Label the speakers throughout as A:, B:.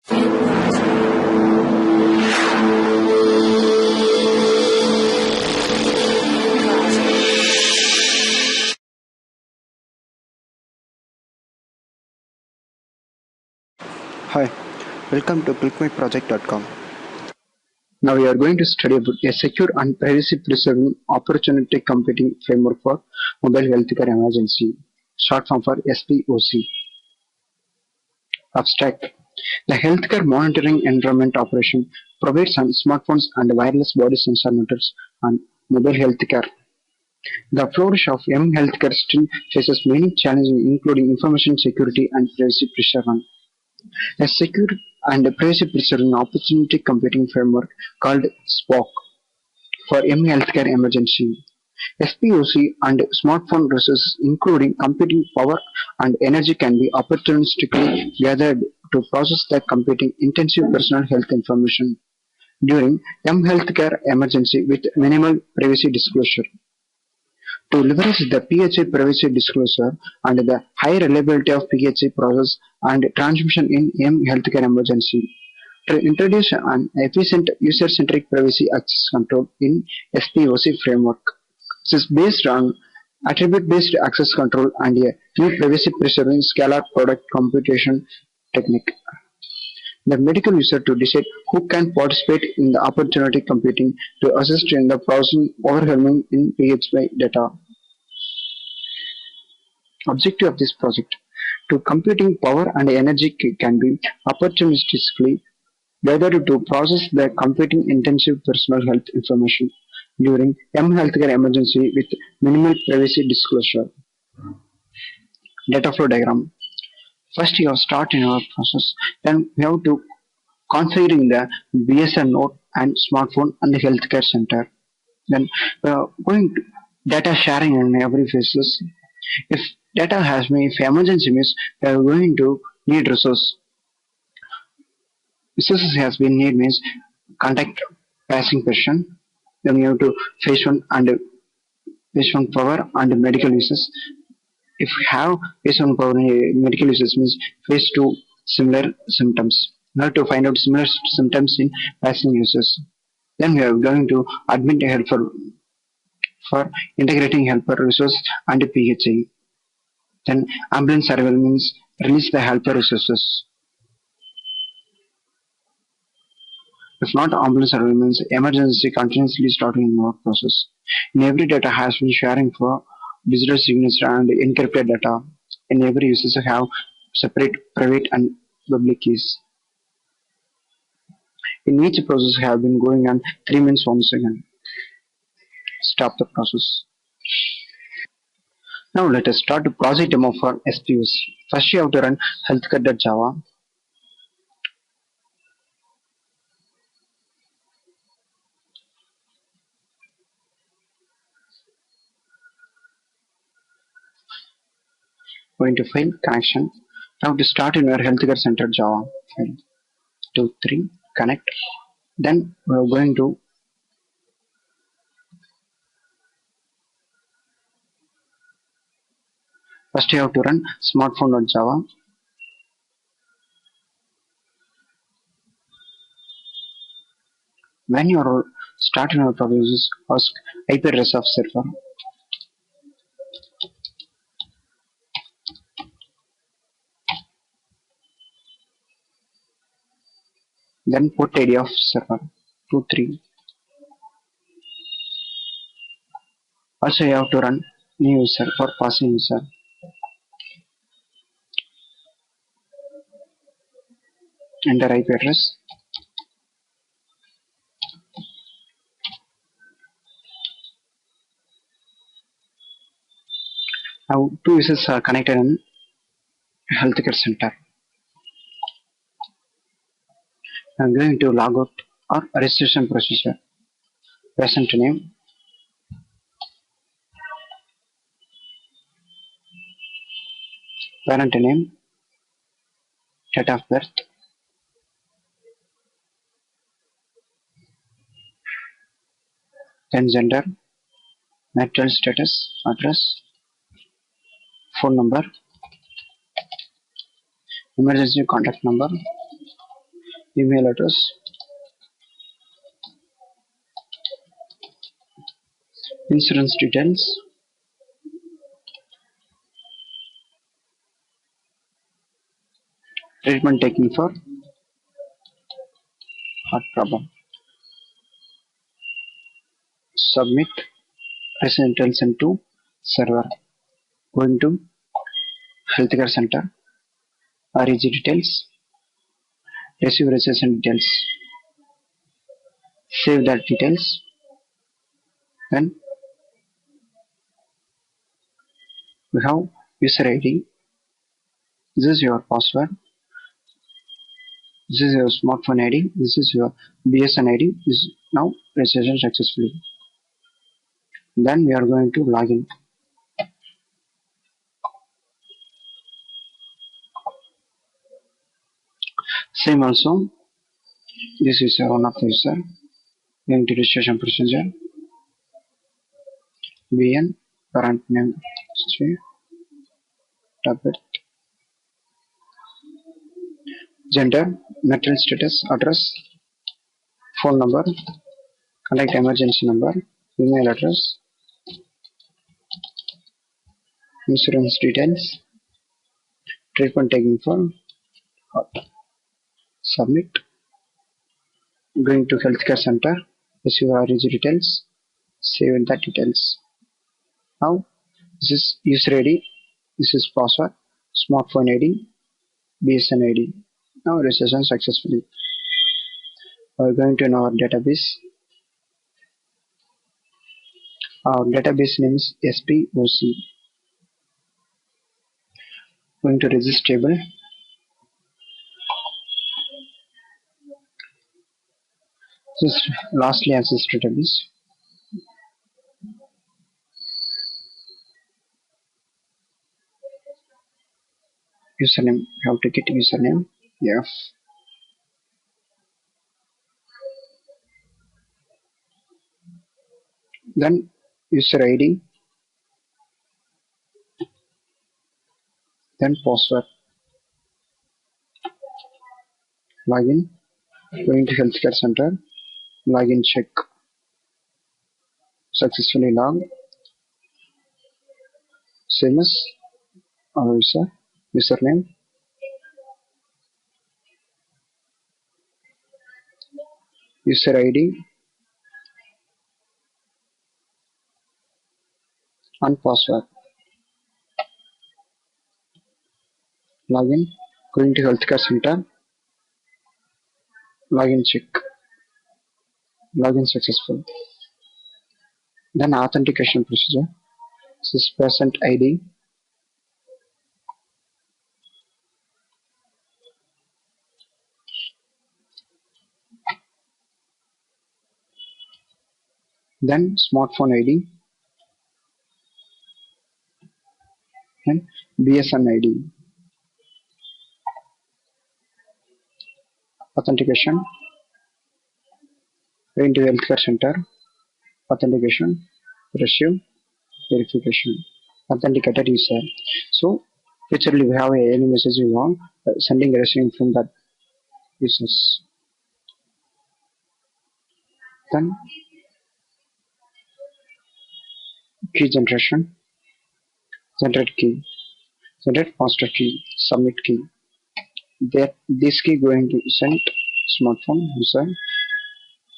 A: Hi, welcome to clickmyproject.com. Now we are going to study about a secure and privacy-preserving opportunistic computing framework for mobile healthcare emergency, short form for SPOC. Abstract. The healthcare monitoring environment operation provides on smartphones and wireless body sensor networks and mobile healthcare. The flourish of healthcare still faces many challenges including information security and privacy preservation. A secure and privacy-preserving opportunity computing framework called SPOC for healthcare emergency. SPOC and smartphone resources including computing power and energy can be opportunistically gathered to process the computing intensive personal health information during healthcare emergency with minimal privacy disclosure. To leverage the PHA privacy disclosure and the high reliability of PHA process and transmission in healthcare emergency, to introduce an efficient user-centric privacy access control in SPOC framework. This is based on attribute-based access control and a new privacy-preserving scalar product computation technique. The medical user to decide who can participate in the opportunity computing to assist in the processing overwhelming in PHY data. Objective of this project to computing power and energy can be opportunistically gathered to process the computing intensive personal health information during healthcare emergency with minimal privacy disclosure. Data flow diagram. First you have start in our process, then we have to configuring the BSN node and smartphone and the healthcare center. Then we are going to data sharing in every phases. If data has been, if emergency means we are going to need resource. Resources has been need means contact passing person. Then you have to phase one power and medical uses. If we have phase one power medical uses means phase two similar symptoms. Now to find out similar symptoms in passing users. Then we are going to admit a helper for integrating helper resource and PHA. Then ambulance arrival means release the helper resources. If not ambulance arrival means emergency continuously starting in our process. In every data has been sharing for digital signature and encrypted data. In every users have separate private and public keys. In each process have been going on 3 minutes 1 second. Stop the process. Now let us start the project demo for SPOC. First you have to run healthcare.java. Going to file connection. Now to start in your healthcare center Java file. 2, 3 connect. Then we are going to first you have to run smartphone.java. When you are starting your process, ask IP address of server. Then port ID of server 23. Also you have to run new user for passing user. Enter IP address. Now two users are connected in healthcare center. I'm going to log out or registration procedure. Patient name, parent name, date of birth, then gender, marital status, address, phone number, emergency contact number, email address, insurance details, treatment taken for heart problem. Submit, receive details into server. Going to healthcare center, REG details, receive registration details. Save that details. Then we have user ID. This is your password. This is your smartphone ID. This is your BSN ID. This is now registration successfully. Then we are going to login. Same also. This is one of the user. Going to registration procedure. BN parent name. Tablet. Gender, material status, address, phone number, contact emergency number, email address, insurance details, treatment taken for heart. Submit. Going to healthcare center, receive REG details, save that details. Now this is user ID, this is password, smartphone ID, BSN ID. Now registration successfully. We are going to know our database. Our database name is SPOC. Going to register table. This is lastly access database. Username, you have to get username. Yes. Then user ID, then password. Login. Going to healthcare center. Login check. Successfully log. Same as our user. Username. User ID. And password. Login. Going to healthcare center. Login check. Login successful. Then authentication procedure. This is patient ID. Then smartphone ID. Then BSN ID. Authentication. Going to healthcare center. Authentication. Receive. Verification. Authenticated user. So literally we have any message you want sending receiving from that users. Then key generation. Generate key. Generate master key. Submit key. This key going to send smartphone user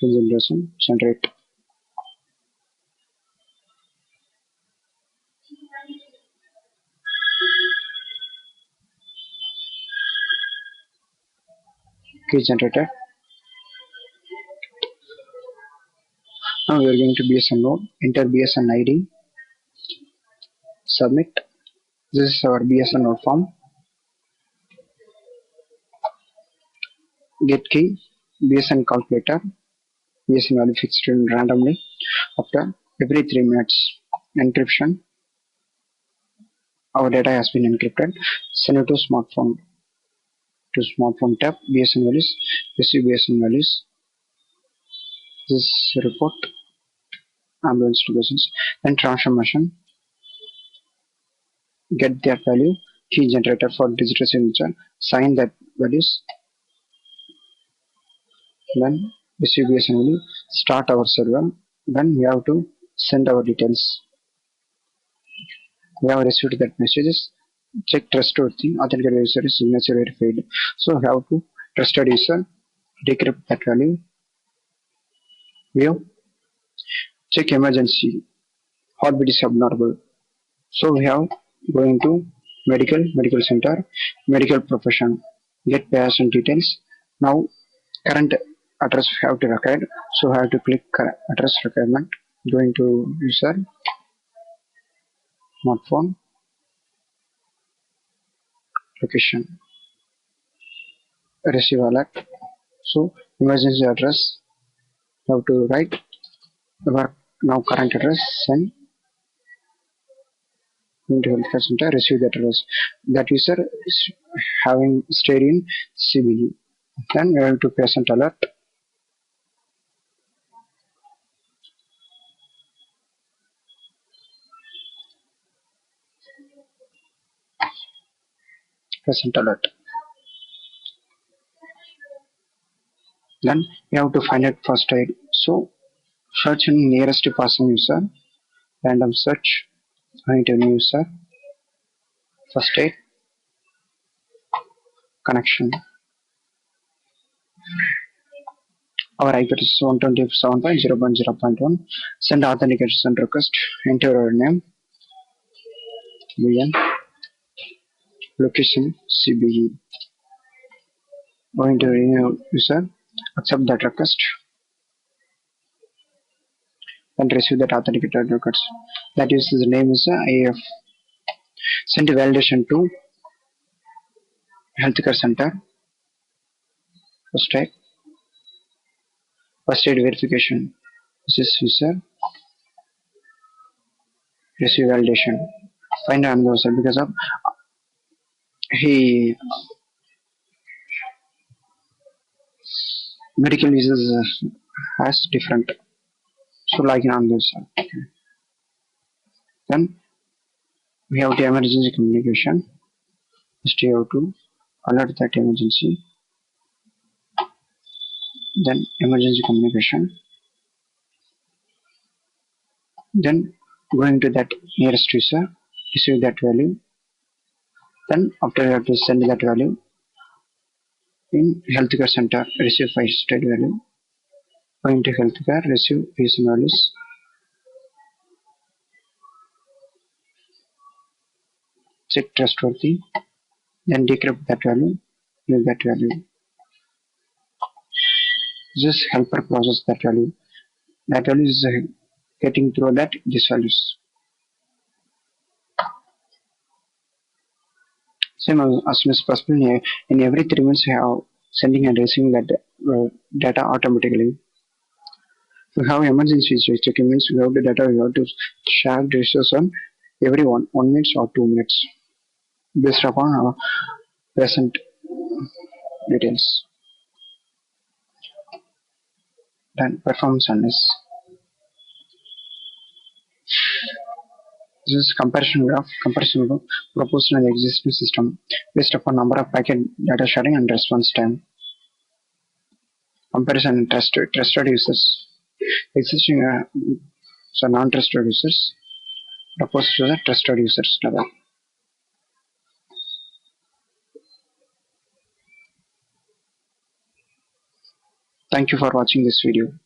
A: to generation. Generate. Key generated. Now we are going to BSN node. Enter BSN ID. Submit. This is our BSN node form. Get key. BSN calculator. BSN value fixed randomly after every 3 minutes. Encryption. Our data has been encrypted. Send it to smartphone. To smartphone tab. BSN values. Receive BSN values. This report. Ambulance locations. Then transformation. Get that value. Key generator for digital signature. Sign that values. Then distribution will start our server. Then we have to send our details. We have received that messages. Check trustworthy, authenticated user is signature verified. So we have to trusted user, decrypt that value. We have check emergency, heartbeat is abnormal. So we have going to medical center, medical profession, get patient details. Now current address we have to record. So I have to click address requirement. Going to user, smartphone, location, receive alert. So emergency address you have to write our now current address, send into healthcare center, receive that address. That user is having stayed in CBE. Then we have to patient alert. Patient alert. Then we have to find out first aid. So search in nearest person user, random search, find a new user, first aid, connection. Our IP is 127.0.0.1. Send authentication request. Enter our name, VN, location CBE. Going to renew user. Accept that request and receive that authenticated records. That user's name is AF. Send validation to healthcare center. First aid verification. This is user. Receive validation. Find another user because of he medical users has different. So like on this. Okay. Then we have the emergency communication. First you have to alert that emergency. Then emergency communication. Then going to that nearest user, receive that value. Then after you have to send that value in healthcare center, receive first aid value. Going to healthcare, receive patient values. Check trustworthy. Then decrypt that value. Use that value. Just helper process that value. That value is getting through that these values. Same as soon as possible. In every 3 minutes, you have sending and receiving that data automatically. If you have emergency checking means you have the data, you have to share this on every 1 minute or 2 minutes based upon our present details. Then performance analysis. This is comparison graph proposed in the existing system based upon number of packet data sharing and response time. Comparison and trusted users. Existing so non-trusted users proposed to the trusted users level. Thank you for watching this video.